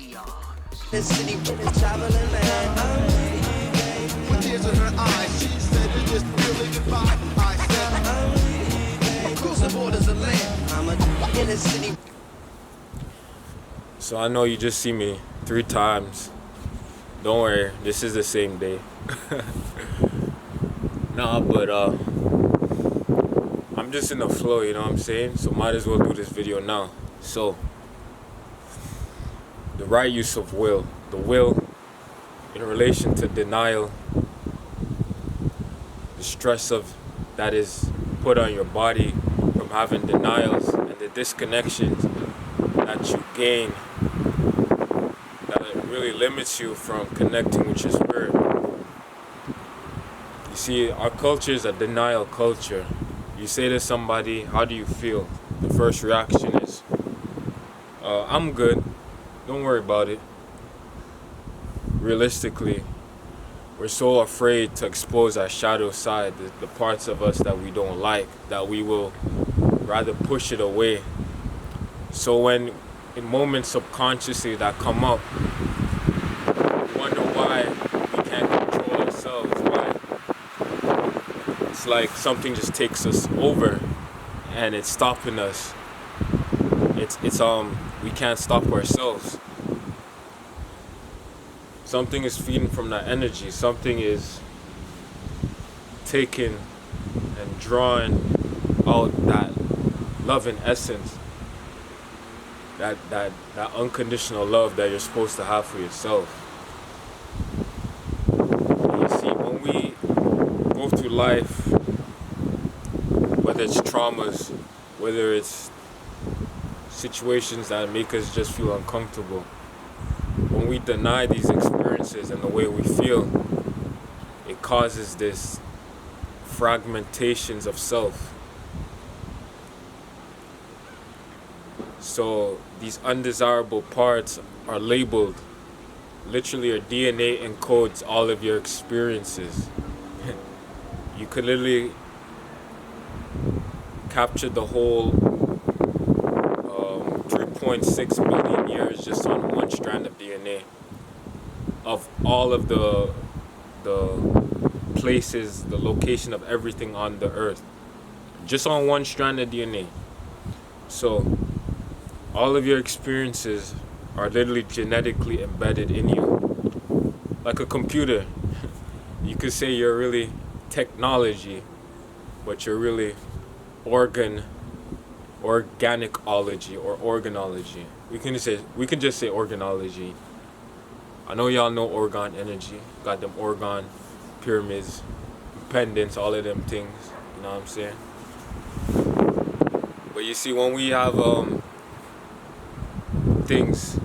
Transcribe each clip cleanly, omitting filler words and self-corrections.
The city with a traveling man. With tears in her eyes, she said, "Is this really goodbye?" I said, "Across the borders of land." I'm a in the city. So I know you just see me 3 times. Don't worry, this is the same day. Nah, but I'm just in the flow, you know what I'm saying? So might as well do this video now. So, the right use of will. The will in relation to denial, the stress of that is put on your body from having denials, and the disconnections that you gain that it really limits you from connecting with your spirit. You see, our culture is a denial culture. You say to somebody, "How do you feel?" The first reaction is, "I'm good. Don't worry about it." Realistically, we're so afraid to expose our shadow side, the parts of us that we don't like, that we will rather push it away. So when in moments subconsciously that come up, we wonder why we can't control ourselves, why it's like something just takes us over and it's stopping us. It's we can't stop ourselves. Something is feeding from that energy. Something is taking and drawing out that love in essence. That unconditional love that you're supposed to have for yourself. You see, when we go through life, whether it's traumas, whether it's situations that make us just feel uncomfortable, when we deny these experiences and the way we feel, it causes this fragmentations of self. So these undesirable parts are labeled. Literally, your DNA encodes all of your experiences. You could literally capture the whole 3.6 billion years just on one strand of DNA of all of the places, the location of everything on the earth, just on one strand of DNA. So all of your experiences are literally genetically embedded in you. Like a computer. You could say you're really technology, but you're really organicology or organology. We can just say organology. I know y'all know organ energy. Got them organ pyramids, pendants, all of them things. You know what I'm saying? But you see, when we have things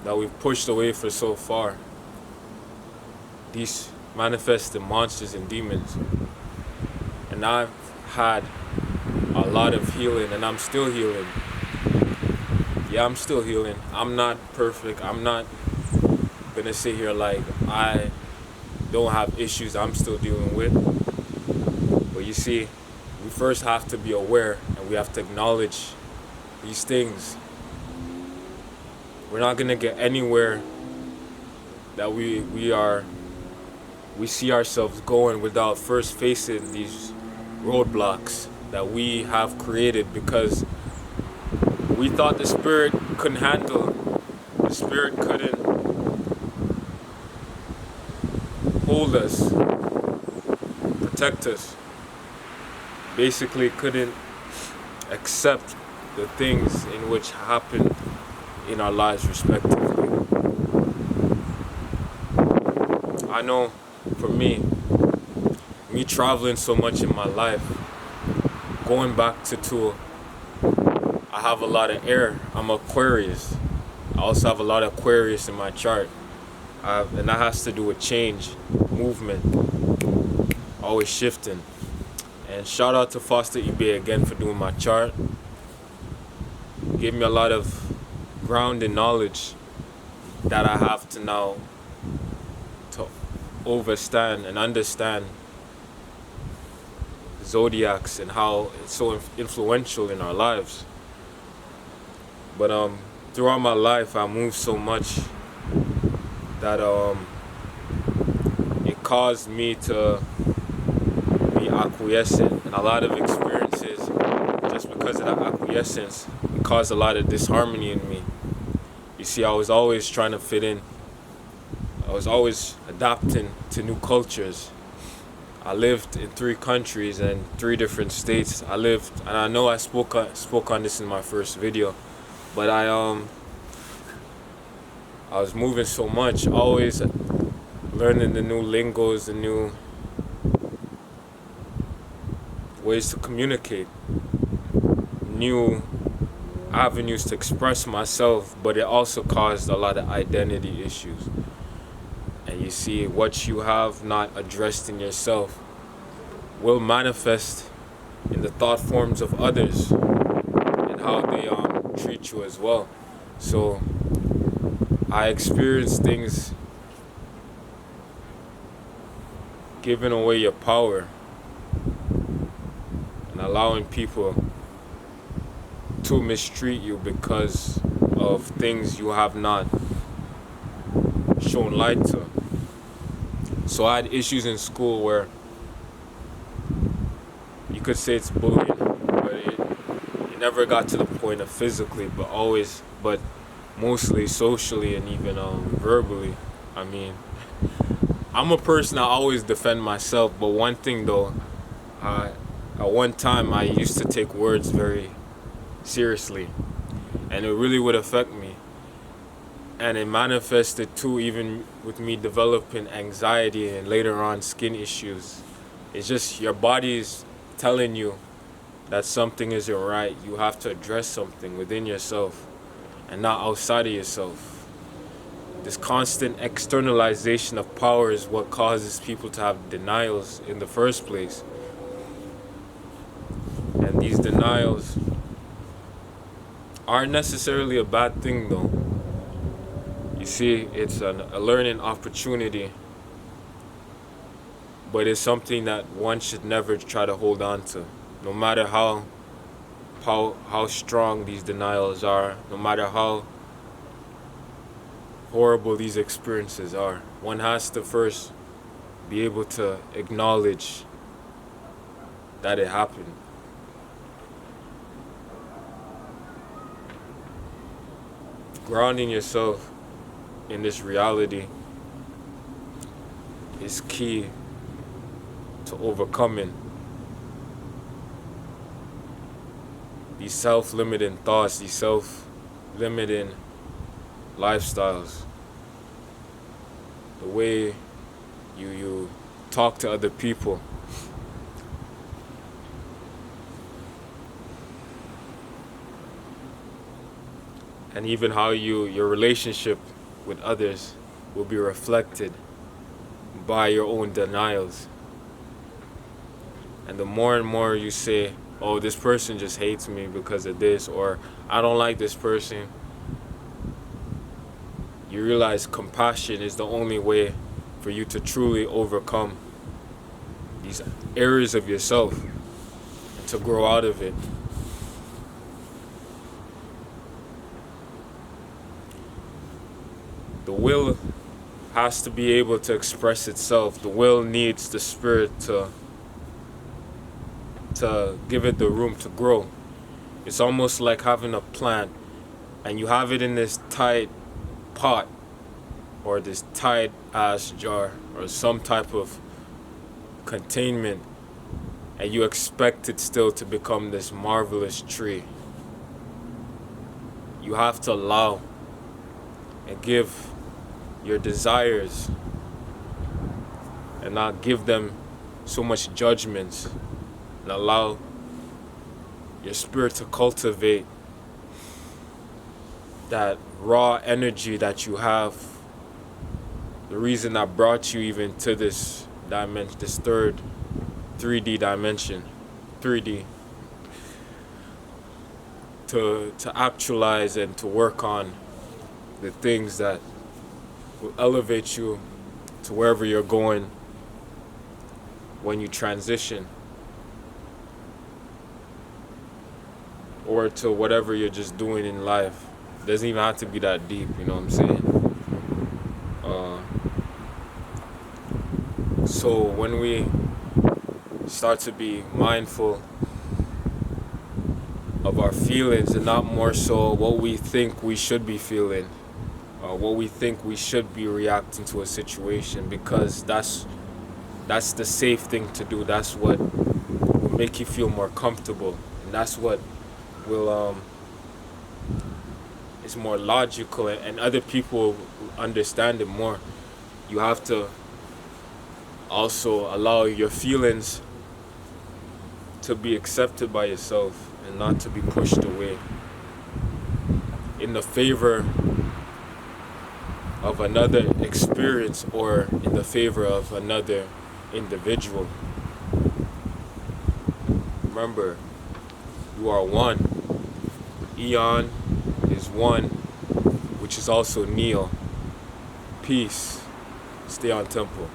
that we've pushed away for so far, these manifest in monsters and demons. And I've had a lot of healing, and I'm still healing. Yeah, I'm still healing. I'm not perfect. I'm not gonna sit here like I don't have issues I'm still dealing with. But you see, we first have to be aware, and we have to acknowledge these things. We're not gonna get anywhere that we see ourselves going without first facing these roadblocks that we have created, because we thought the spirit couldn't handle. The spirit couldn't hold us, protect us. Basically couldn't accept the things in which happened in our lives respectively. I know for me traveling so much in my life, going back to Tool, I have a lot of air. I'm Aquarius. I also have a lot of Aquarius in my chart. And that has to do with change, movement, always shifting. And shout out to Foster eBay again for doing my chart. Gave me a lot of grounded knowledge that I have to now to overstand and understand zodiacs and how it's so influential in our lives. But throughout my life, I moved so much that it caused me to be acquiescent, and a lot of experiences, just because of that acquiescence, it caused a lot of disharmony in me. You see, I was always trying to fit in. I was always adapting to new cultures. I lived in 3 countries and 3 different states. And I know I spoke on this in my first video, but I was moving so much, always learning the new lingos, the new ways to communicate, new avenues to express myself, but it also caused a lot of identity issues. And you see, what you have not addressed in yourself will manifest in the thought forms of others and how they treat you as well. So I experienced things giving away your power and allowing people to mistreat you because of things you have not shown light to. So I had issues in school where you could say it's bullying, but it never got to the point of physically, but mostly socially and even verbally. I mean, I'm a person, I always defend myself, but one thing though, at one time I used to take words very seriously, and it really would affect me. And it manifested too, even with me developing anxiety and later on skin issues. It's just your body is telling you that something isn't right. You have to address something within yourself and not outside of yourself. This constant externalization of power is what causes people to have denials in the first place. And these denials aren't necessarily a bad thing though. You see, it's a learning opportunity, but it's something that one should never try to hold on to. No matter how strong these denials are, no matter how horrible these experiences are, one has to first be able to acknowledge that it happened. Grounding yourself in this reality is key to overcoming these self-limiting thoughts, these self-limiting lifestyles. The way you talk to other people. And even how your relationship with others will be reflected by your own denials. And the more and more you say, oh, this person just hates me because of this, or I don't like this person, you realize compassion is the only way for you to truly overcome these areas of yourself and to grow out of it. The will has to be able to express itself. The will needs the spirit to give it the room to grow. It's almost like having a plant and you have it in this tight pot or this tight ass jar or some type of containment, and you expect it still to become this marvelous tree. You have to allow and give your desires and not give them so much judgments, and allow your spirit to cultivate that raw energy that you have, the reason that brought you even to this dimension, this third 3D dimension, 3D, to actualize and to work on the things that will elevate you to wherever you're going when you transition, or to whatever you're just doing in life. Doesn't even have to be that deep, you know what I'm saying? So when we start to be mindful of our feelings and not more so what we think we should be feeling, what we think we should be reacting to a situation, because that's the safe thing to do. That's what will make you feel more comfortable, and that's what will is more logical, and other people understand it more. You have to also allow your feelings to be accepted by yourself and not to be pushed away in the favor of another experience or in the favor of another individual. Remember, you are one. Eon is one, which is also Neo. Peace. Stay on temple.